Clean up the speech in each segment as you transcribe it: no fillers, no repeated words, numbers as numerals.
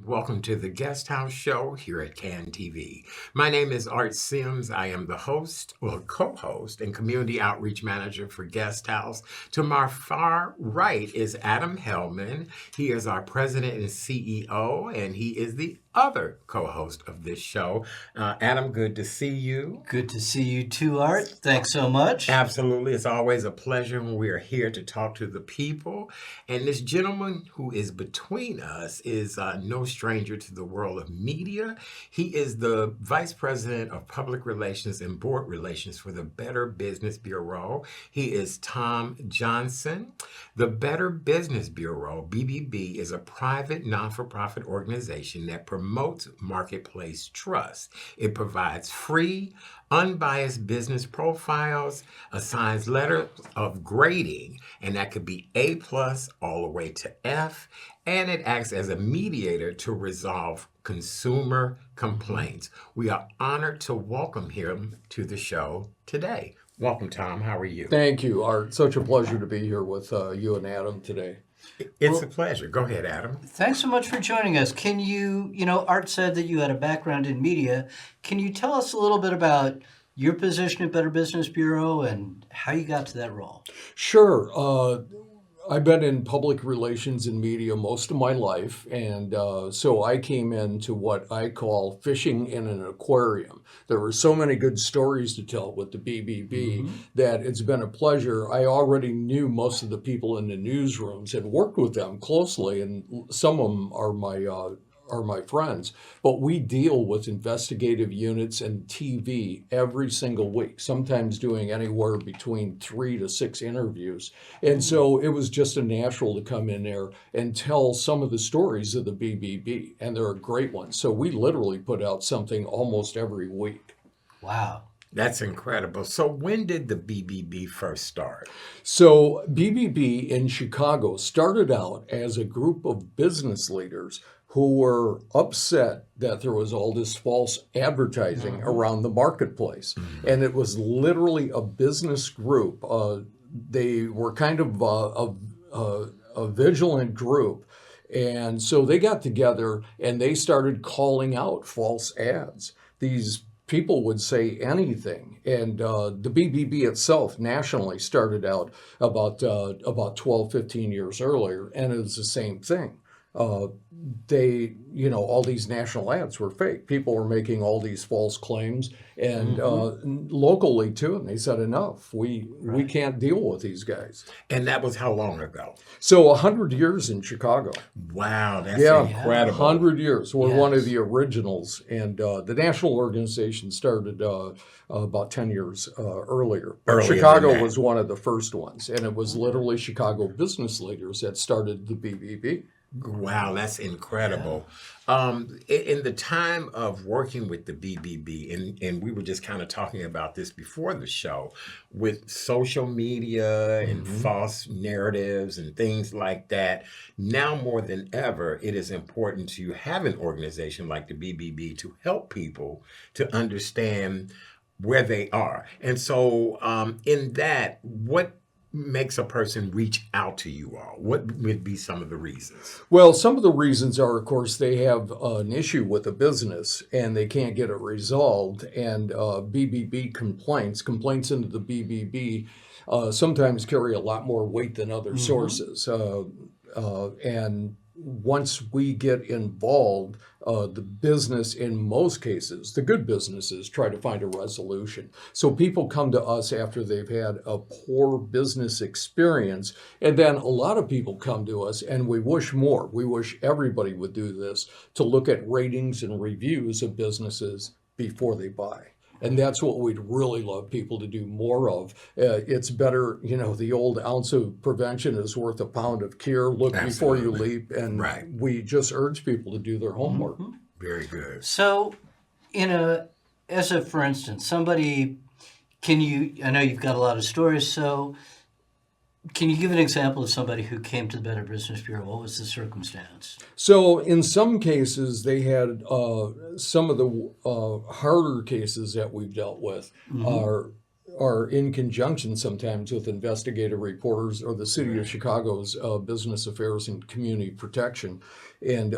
Welcome to the Guest House Show here at CAN TV. My name is Art Sims. I am the host, or co-host, and community outreach manager for Guest House. To my far right is Adam Helman. He is our president and CEO, and he is the other co-host of this show. Adam, good to see you. Good to see you too, Art. Thanks so much. Absolutely. It's always a pleasure when we are here to talk to the people. And this gentleman who is between us is no stranger to the world of media. He is the Vice President of Public Relations and Board Relations for the Better Business Bureau. He is Tom Johnson. The Better Business Bureau, BBB, is a private non-for-profit organization that promotes marketplace trust. It provides free, unbiased business profiles, assigns letters of grading, and that could be A+ all the way to F, and it acts as a mediator to resolve consumer complaints. We are honored to welcome him to the show today. Welcome, Tom. How are you? Thank you, Art. Such a pleasure to be here with you and Adam today. It's a pleasure. Go ahead, Adam. Thanks so much for joining us. Can Art said that you had a background in media. Can you tell us a little bit about your position at Better Business Bureau and how you got to that role? Sure. I've been in public relations and media most of my life, and so I came into what I call fishing in an aquarium. There were so many good stories to tell with the BBB that it's been a pleasure. I already knew most of the people in the newsrooms, had worked with them closely, and some of them are my friends, but we deal with investigative units and TV every single week, sometimes doing anywhere between 3 to 6 interviews. And so it was just a natural to come in there and tell some of the stories of the BBB, and they're a great one. So we literally put out something almost every week. Wow. That's incredible. So when did the BBB first start? So BBB in Chicago started out as a group of business leaders who were upset that there was all this false advertising around the marketplace. And it was literally a business group. They were kind of a vigilant group. And so they got together and they started calling out false ads. These people would say anything. And the BBB itself nationally started out about 12, 15 years earlier, and it was the same thing. All these national ads were fake. People were making all these false claims, and locally too. And they said, enough. We can't deal with these guys. And that was how long ago? So 100 years in Chicago. Wow, that's incredible. 100 years. We're one of the originals, and the national organization started about 10 years earlier. Chicago was one of the first ones, and it was literally Chicago business leaders that started the BBB. Wow, that's incredible. In the time of working with the BBB, and we were just kind of talking about this before the show, with social media and false narratives and things like that, now more than ever, it is important to have an organization like the BBB to help people to understand where they are. And so in that, what makes a person reach out to you all? What would be some of the reasons? Well, some of the reasons are, of course, they have an issue with a business and they can't get it resolved. And BBB complaints into the BBB sometimes carry a lot more weight than other sources. And once we get involved, the business, in most cases, the good businesses, try to find a resolution. So people come to us after they've had a poor business experience, and then a lot of people come to us and we wish more. We wish everybody would do this, to look at ratings and reviews of businesses before they buy. And that's what we'd really love people to do more of. It's better, the old ounce of prevention is worth a pound of cure. Look before you leap. And we just urge people to do their homework. Very good. So, for instance, somebody, I know you've got a lot of stories, so Can you give an example of somebody who came to the Better Business Bureau? What was the circumstance? So in some cases, they had some of the harder cases that we've dealt with are in conjunction sometimes with investigative reporters or the City of Chicago's Business Affairs and Community Protection, and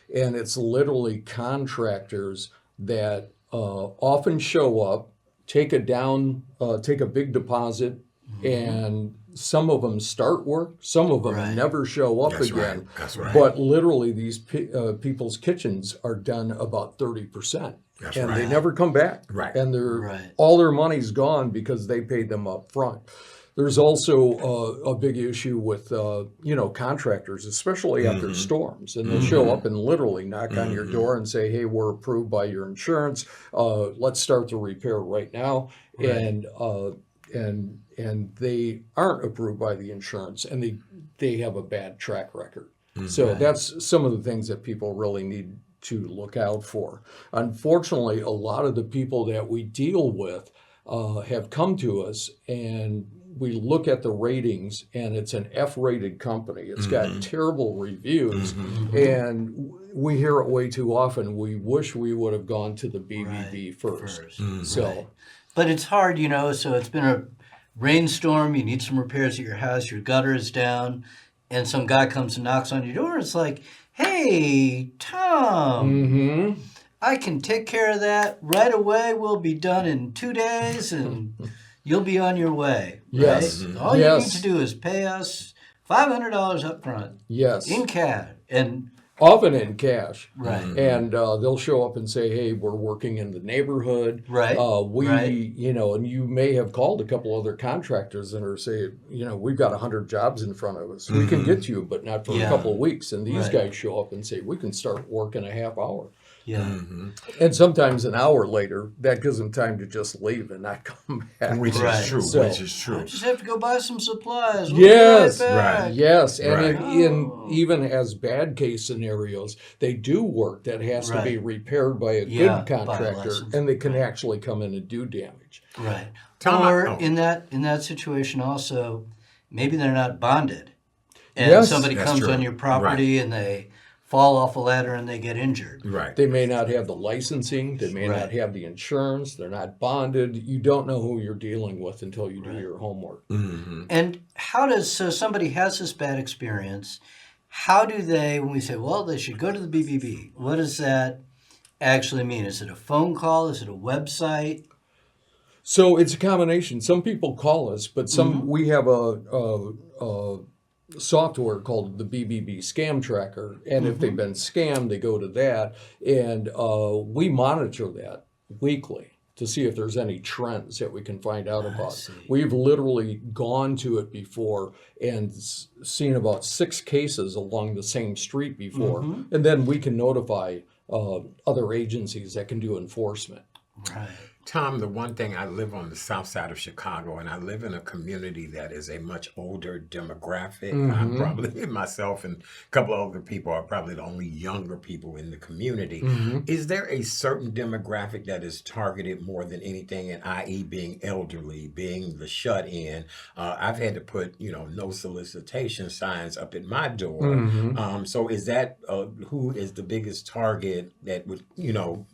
it's literally contractors that often show up, take a big deposit, and some of them start work, some of them Right. never show up That's again. right. That's right. But literally, these people's kitchens are done about 30%, That's and right. they never come back. Right. And Right. all their money's gone because they paid them up front. There's also a big issue with contractors, especially after storms, and they'll show up and literally knock on your door and say, "Hey, we're approved by your insurance. Let's start the repair right now." Right. And they aren't approved by the insurance, and they have a bad track record. So that's some of the things that people really need to look out for. Unfortunately, a lot of the people that we deal with have come to us, and we look at the ratings, and it's an F-rated company. It's got terrible reviews, and we hear it way too often. We wish we would have gone to the BBB first. So. Right. But it's hard, so it's been a rainstorm, you need some repairs at your house, your gutter is down, and some guy comes and knocks on your door. It's like, hey, Tom, I can take care of that right away. We'll be done in 2 days, and you'll be on your way. Right? Yes. All you Yes. need to do is pay us $500 up front Yes. in cash. And Often in cash. right. And they'll show up and say, "Hey, we're working in the neighborhood. Right. Right. And you may have called a couple other contractors and are say, we've got 100 jobs in front of us. We can get you, but not for a Yeah. couple of weeks." And these Right. guys show up and say, "We can start work in a half hour." Yeah. And sometimes an hour later, that gives them time to just leave and not come back. Which Right. is true. So- Which is true. I just have to go buy some supplies. We'll Yes, be right back. right. Yes, and Right. in even as bad case scenarios, they do work that has to be Right. repaired by a Yeah, good by a contractor, licensed- and they can actually come in and do damage. Right. Tom, Or oh. in that situation also, maybe they're not bonded. And Yes. somebody That's comes true. on your property and they fall off a ladder and they get injured. Right. They may not have the licensing, they may Right. not have the insurance, they're not bonded. You don't know who you're dealing with until you do your homework. And so somebody has this bad experience, how do they, when we say, well, they should go to the BBB, what does that actually mean? Is it a phone call? Is it a website? So it's a combination. Some people call us, but we have a software called the BBB Scam Tracker, and if they've been scammed, they go to that, and we monitor that weekly to see if there's any trends that we can find out about. see. We've literally gone to it before and seen about 6 cases along the same street before, and then we can notify other agencies that can do enforcement. Right. Tom, the one thing, I live on the south side of Chicago, and I live in a community that is a much older demographic. I'm probably, myself and a couple of other people are probably the only younger people in the community. Is there a certain demographic that is targeted more than anything, and i.e. being elderly, being the shut-in? I've had to put, no solicitation signs up at my door. So is that, who is the biggest target that would,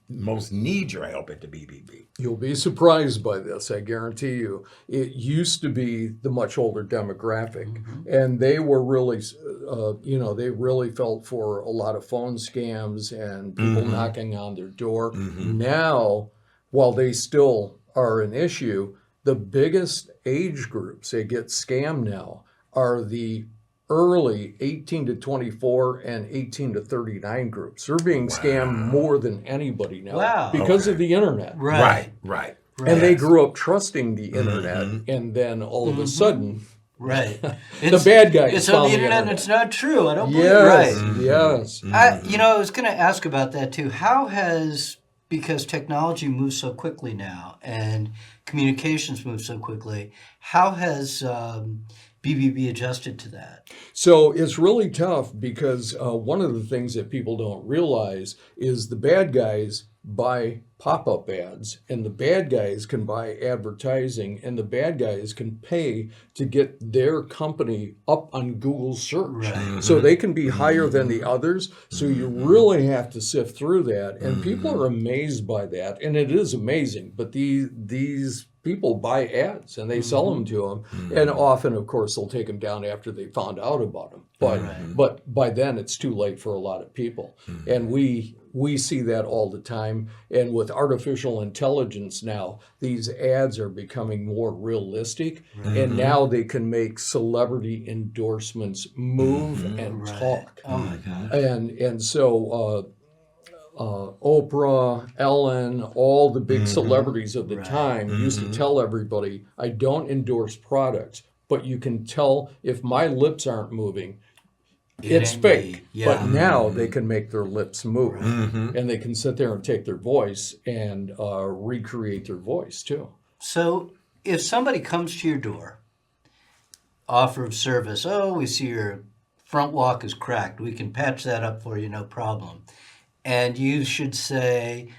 most need your help at the BBB? You'll be surprised by this, I guarantee you. It used to be the much older demographic, and they were really, they really felt for a lot of phone scams and people knocking on their door. Now, while they still are an issue, the biggest age groups that get scammed now are the early 18 to 24 and 18 to 39 groups. They're being scammed more than anybody now Wow. because of the internet. Right. Right. And they grew up trusting the internet, and then all of a sudden, Right. the bad guys It's on found the the internet and internet. it's not true. I don't believe Yes, it. Right. yes. I was going to ask about that too. Because technology moves so quickly now and communications move so quickly, how has BBB adjusted to that? So it's really tough because one of the things that people don't realize is the bad guys buy pop-up ads, and the bad guys can buy advertising, and the bad guys can pay to get their company up on Google search. Right. So they can be higher than the others. So you really have to sift through that. And people are amazed by that. And it is amazing. But these people buy ads and they sell them to them. And often, of course, they'll take them down after they found out about them. But by then it's too late for a lot of people. And we see that all the time. And with artificial intelligence now, these ads are becoming more realistic. And now they can make celebrity endorsements move and talk. Oh my God. And so Oprah, Ellen, all the big celebrities of the time used to tell everybody, I don't endorse products, but you can tell if my lips aren't moving, it's ain't fake. me. Yeah. But now they can make their lips move. And they can sit there and take their voice and recreate their voice too. So if somebody comes to your door, offer of service, oh, we see your front walk is cracked. We can patch that up for you, no problem. And you should say,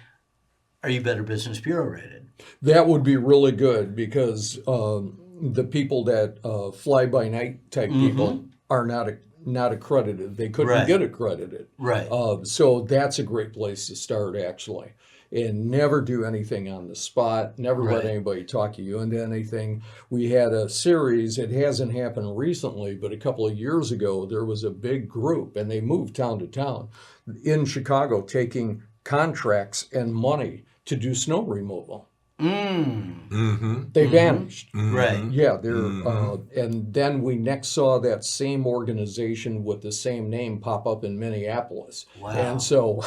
are you Better Business Bureau rated? That would be really good because the people that fly-by-night type people are not accredited. They couldn't get accredited. Right. So that's a great place to start, actually. And never do anything on the spot. Never let anybody talk you into anything. We had a series, it hasn't happened recently, but a couple of years ago, there was a big group, and they moved town to town in Chicago, taking contracts and money to do snow removal. They vanished. Right. Yeah, they're and then we next saw that same organization with the same name pop up in Minneapolis. Wow. And so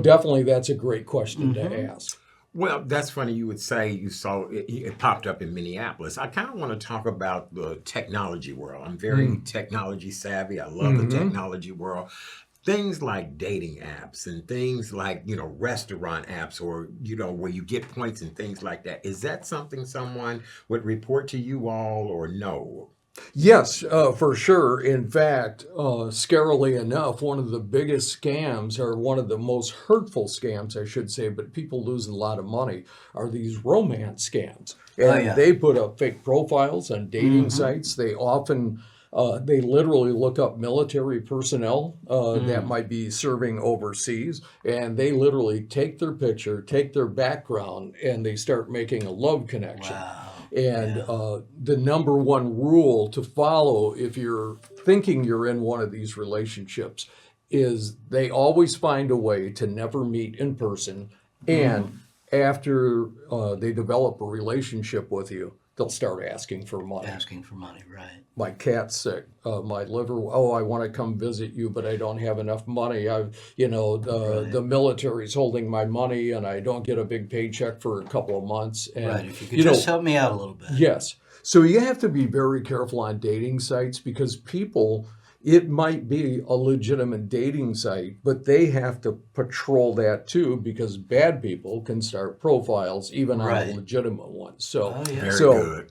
definitely that's a great question to ask. Well, that's funny you would say you saw it popped up in Minneapolis. I kind of want to talk about the technology world. I'm very technology savvy. I love the technology world. Things like dating apps and things like, restaurant apps or, where you get points and things like that. Is that something someone would report to you all or no? Yes, for sure. In fact, scarily enough, one of the biggest scams, or one of the most hurtful scams, I should say, but people losing a lot of money, are these romance scams. And they put up fake profiles on dating sites. They often, they literally look up military personnel that might be serving overseas, and they literally take their picture, take their background, and they start making a love connection. Wow. And the number one rule to follow if you're thinking you're in one of these relationships is they always find a way to never meet in person. And after they develop a relationship with you, they'll start asking for money. Asking for money, right. My cat's sick, my liver, oh, I want to come visit you, but I don't have enough money. The military's holding my money and I don't get a big paycheck for a couple of months. And, If you could just help me out a little bit. Yes. So you have to be very careful on dating sites because people, it might be a legitimate dating site, but they have to patrol that too because bad people can start profiles even on a legitimate one. So, Very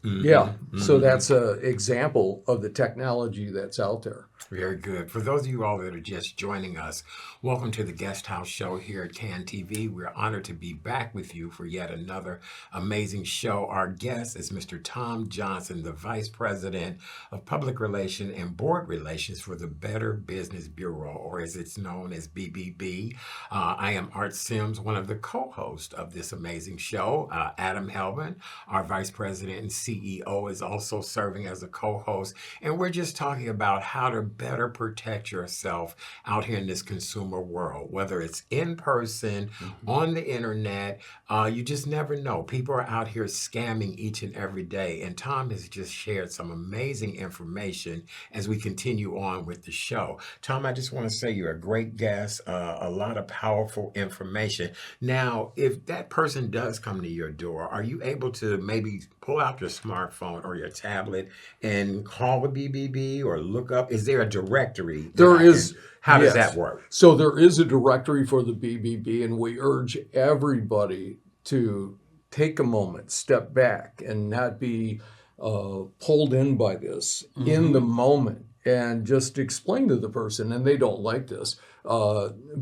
good. So that's an example of the technology that's out there. Very good. For those of you all that are just joining us, welcome to the Guest House Show here at CAN TV. We're honored to be back with you for yet another amazing show. Our guest is Mr. Tom Johnson, the Vice President of Public Relations and Board Relations for the Better Business Bureau, or as it's known as BBB. I am Art Sims, one of the co-hosts of this amazing show. Adam Helman, our Vice President and CEO, is also serving as a co-host. And we're just talking about how to better protect yourself out here in this consumer world, whether it's in person, on the internet. You just never know. People are out here scamming each and every day. And Tom has just shared some amazing information as we continue on with the show. Tom, I just want to say you're a great guest, a lot of powerful information. Now, if that person does come to your door, are you able to maybe pull out your smartphone or your tablet and call the BBB or look up? Is there a directory? There is. How does that work? So there is a directory for the BBB, and we urge everybody to take a moment, step back, and not be pulled in by this in the moment. and just explain to the person, and they don't like this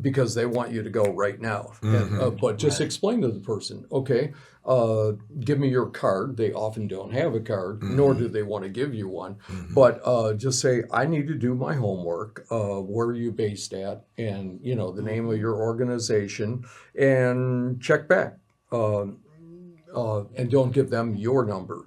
because they want you to go right now. But just Right. explain to the person, okay, give me your card. They often don't have a card, nor do they want to give you one. But just say, I need to do my homework. Where are you based at? And, the name of your organization, and check back. And don't give them your number.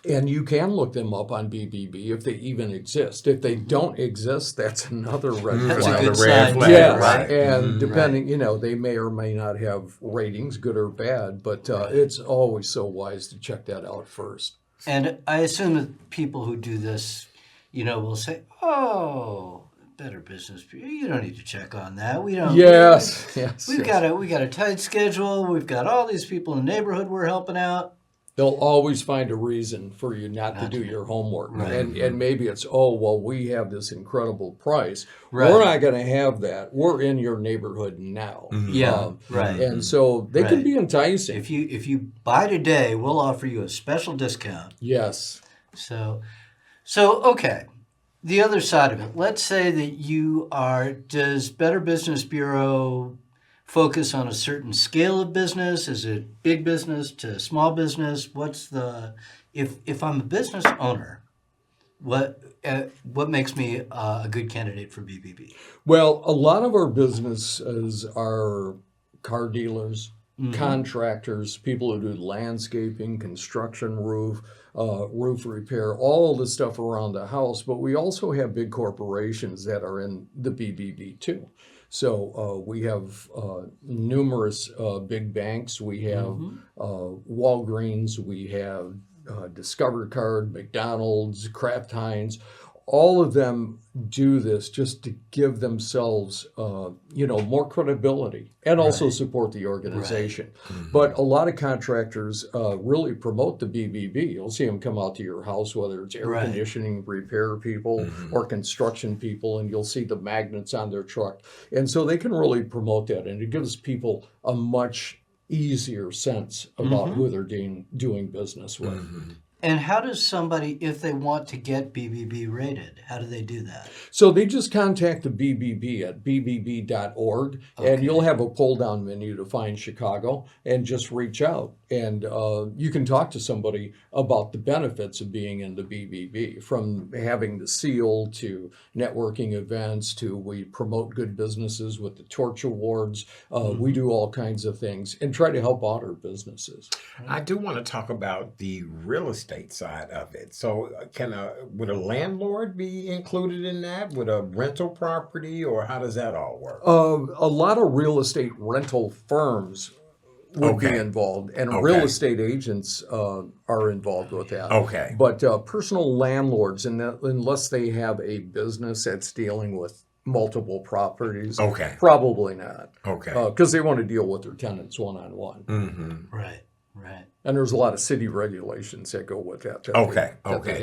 And you can look them up on BBB if they even exist. If they don't exist, that's another red That's a flag. good red sign. flag, Yes, right. and depending, they may or may not have ratings, good or bad, but it's always so wise to check that out first. And I assume that people who do this, will say, "Oh, Better Business Bureau, you don't need to check on that. We don't. Yes, yes. We've got a tight schedule. We've got all these people in the neighborhood we're helping out." They'll always find a reason for you not to do your homework. Right. And maybe it's, we have this incredible price. Right. We're not going to have that. We're in your neighborhood now. Yeah, right. And so they can Right. be enticing. If you buy today, we'll offer you a special discount. Yes. So okay. The other side of it. Let's say that does Better Business Bureau focus on a certain scale of business? Is it big business to small business? If I'm a business owner, what makes me a good candidate for BBB? Well, a lot of our businesses are car dealers, contractors, people who do landscaping, construction, roof repair, all the stuff around the house. But we also have big corporations that are in the BBB too. So we have numerous big banks. We have Walgreens. We have Discover Card, McDonald's, Kraft Heinz. All of them do this just to give themselves, more credibility and also support the organization. But a lot of contractors really promote the BBB. You'll see them come out to your house, whether it's air conditioning repair people or construction people, and you'll see the magnets on their truck. And so they can really promote that, and it gives people a much easier sense about who they're doing business with. And how does somebody, if they want to get BBB rated, how do they do that? So they just contact the BBB at bbb.org, and you'll have a pull-down menu to find Chicago, and just reach out. And you can talk to somebody about the benefits of being in the BBB, from having the seal to networking events to we promote good businesses with the Torch Awards. We do all kinds of things and try to help out our businesses. I do want to talk about the real estate side of it. So would a landlord be included in that? Would a rental property, or how does that all work? A lot of real estate rental firms would be involved, and real estate agents are involved with that. Okay. But personal landlords, unless they have a business that's dealing with multiple properties, probably not. Okay. Because they want to deal with their tenants one-on-one. Right. And there's a lot of city regulations that go with that. Okay,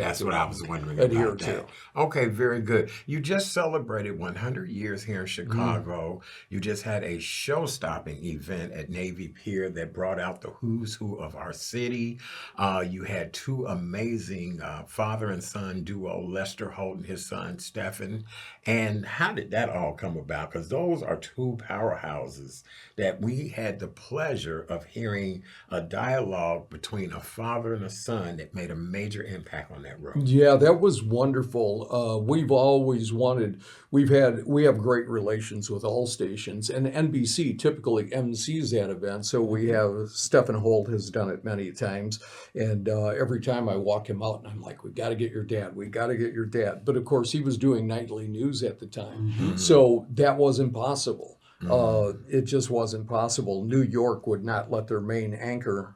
that's what I was wondering adhere about that. Okay, very good. You just celebrated 100 years here in Chicago. You just had a show-stopping event at Navy Pier that brought out the who's who of our city. You had two amazing father and son duo, Lester Holt and his son, Stephen. And how did that all come about? Because those are two powerhouses that we had the pleasure of hearing a dialogue between a father and a son that made a major impact on that road. Yeah, that was wonderful. We've always wanted, we have great relations with all stations, and NBC typically MCs that event. So we have, Stephen Holt has done it many times. And every time I walk him out and I'm like, we got to get your dad. But of course he was doing nightly news at the time. So that wasn't possible. It just wasn't possible. New York would not let their main anchor,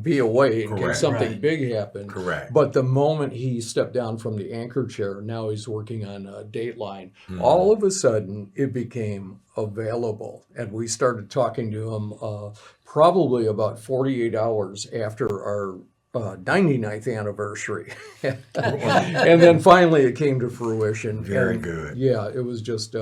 be away in case something big happened. Correct. But the moment he stepped down from the anchor chair, now he's working on Dateline. All of a sudden, it became available, and we started talking to him probably about 48 hours after 99th anniversary. And then finally it came to fruition. Very And, good. Yeah, it was just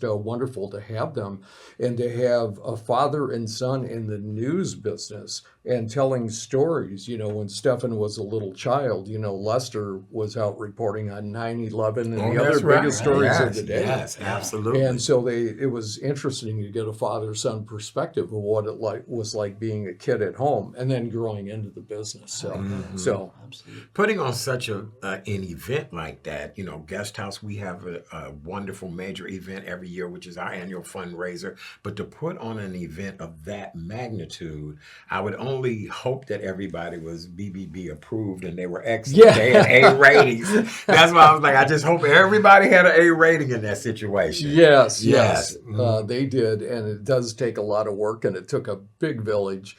wonderful to have them, and to have a father and son in the news business and telling stories. When Stephen was a little child, Lester was out reporting on 9/11 and Oh, the other that's right. biggest stories of Yes, the day. yes, absolutely. And so it was interesting to get a father-son perspective of what it was like being a kid at home and then growing into the business. So Absolutely. Putting on such an event like that, Guest House, we have a wonderful major event every year, which is our annual fundraiser. But to put on an event of that magnitude, I would only hope that everybody was BBB approved and they were excellent. Yeah. They had A ratings. That's why I was like, I just hope everybody had an A rating in that situation. Yes. Mhm. They did, and it does take a lot of work, and it took a big village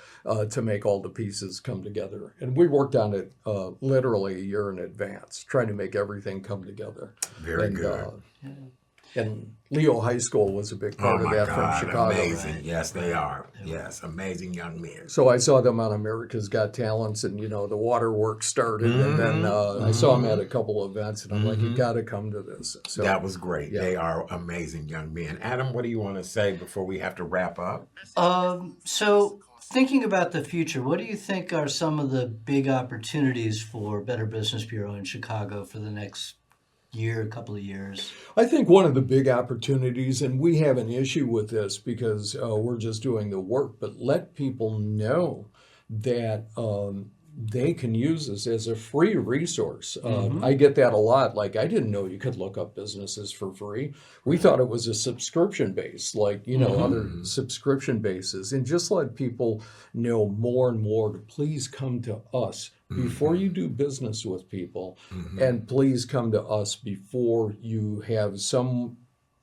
to make all the pieces come together. And we worked on it literally a year in advance, trying to make everything come together. Very And, good. And Leo High School was a big Oh part of my that God, from Chicago. amazing. Yes, they are. Yes, amazing young men. So I saw them on America's Got Talents, and the waterworks started, and then I saw them at a couple of events, and I'm like, you got to come to this. So That was great. Yeah. They are amazing young men. Adam, what do you want to say before we have to wrap up? So thinking about the future, what do you think are some of the big opportunities for Better Business Bureau in Chicago for the next year, couple of years? I think one of the big opportunities, and we have an issue with this because we're just doing the work, but let people know that they can use this as a free resource. I get that a lot. Like, I didn't know you could look up businesses for free. We thought it was a subscription base, like, other subscription bases. And just let people know more and more to please come to us before you do business with people. And please come to us before you have some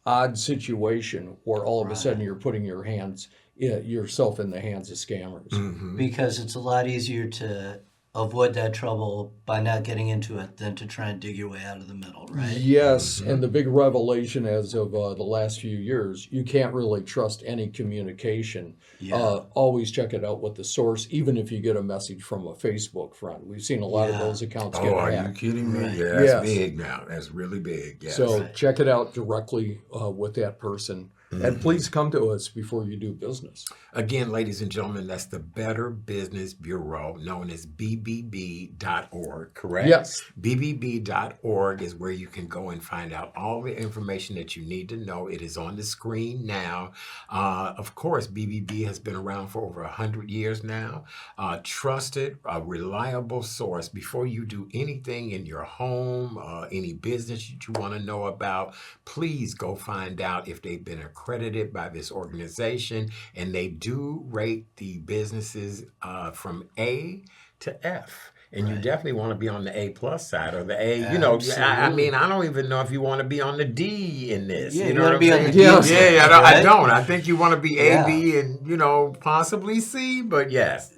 odd situation where all of a sudden you're putting yourself in the hands of scammers. Because it's a lot easier to avoid that trouble by not getting into it than to try and dig your way out of the middle, right? Yes, and the big revelation as of the last few years, you can't really trust any communication. Always check it out with the source, even if you get a message from a Facebook friend. We've seen a lot of those accounts get Oh, are you hacked. kidding me? Right. Yeah, that's Yes. big now. That's really big. Yes. So check it out directly with that person. And please come to us before you do business. Again, ladies and gentlemen, that's the Better Business Bureau, known as BBB.org, correct? Yes. BBB.org is where you can go and find out all the information that you need to know. It is on the screen now. Of course, BBB has been around for over 100 years now. Trusted, a reliable source. Before you do anything in your home, any business that you want to know about, please go find out if they've been accredited by this organization, and they do rate the businesses from A to F. And you definitely want to be on the A plus side or the A, I mean, I don't even know if you want to be on the D in this. Yeah, you you know wanna what I'm be on saying? the D Yes. Yeah, side, I don't. I think you want to be A, Yeah. B, and, possibly C, but yes.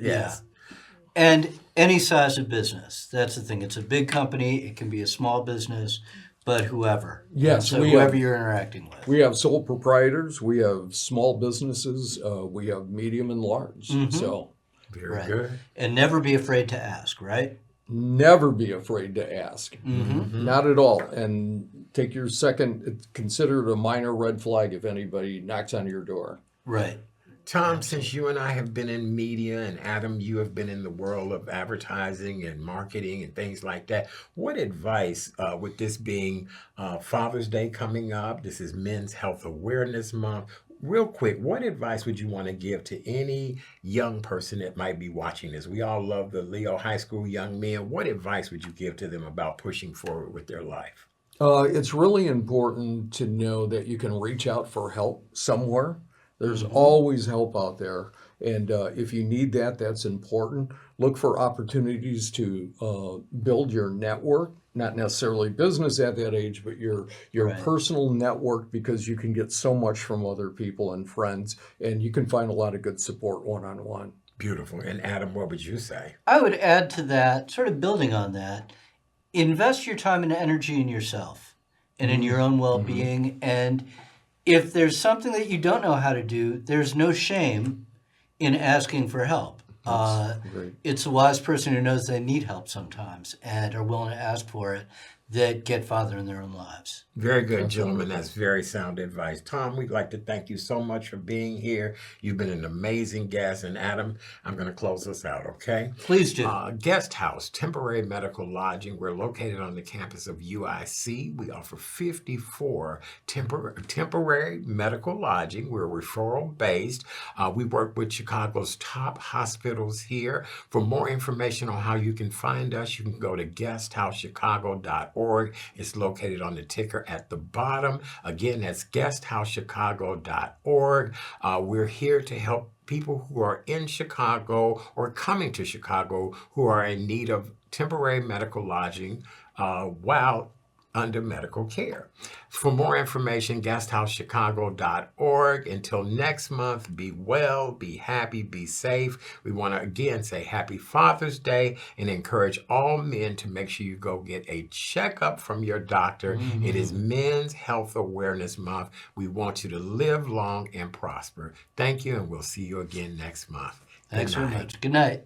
And any size of business. That's the thing. It's a big company. It can be a small business, but whoever. Yes, So we whoever have- you're interacting with. We have sole proprietors, we have small businesses, we have medium and large. So Very good. And never be afraid to ask, right? never be afraid to ask. Not at all. And take your second, consider it a minor red flag if anybody knocks on your door. Right. Tom, since you and I have been in media, and Adam, you have been in the world of advertising and marketing and things like that, what advice, with this being Father's Day coming up, this is Men's Health Awareness Month, real quick, what advice would you want to give to any young person that might be watching this? We all love the Leo High School young men. What advice would you give to them about pushing forward with their life? It's really important to know that you can reach out for help somewhere. There's always help out there. And if you need that, that's important. Look for opportunities to build your network, not necessarily business at that age, but your personal network, because you can get so much from other people and friends, and you can find a lot of good support one-on-one. Beautiful. And Adam, what would you say? I would add to that, sort of building on that, invest your time and energy in yourself and in your own well-being. And if there's something that you don't know how to do, there's no shame in asking for help. Great. It's a wise person who knows they need help sometimes and are willing to ask for it that get farther in their own lives. Very good, Definitely. gentlemen. That's very sound advice. Tom, we'd like to thank you so much for being here. You've been an amazing guest. And Adam, I'm going to close us out, okay? Please do. Guest House, Temporary Medical Lodging. We're located on the campus of UIC. We offer 54 temporary medical lodging. We're referral based. We work with Chicago's top hospitals here. For more information on how you can find us, you can go to guesthousechicago.org. It's located on the ticker at the bottom. Again, that's guesthousechicago.org. We're here to help people who are in Chicago or coming to Chicago who are in need of temporary medical lodging while under medical care. For more information, guesthousechicago.org. Until next month, be well, be happy, be safe. We want to again say Happy Father's Day and encourage all men to make sure you go get a checkup from your doctor. It is Men's Health Awareness Month. We want you to live long and prosper. Thank you, and we'll see you again next month. Thanks Good very night. much. Good night.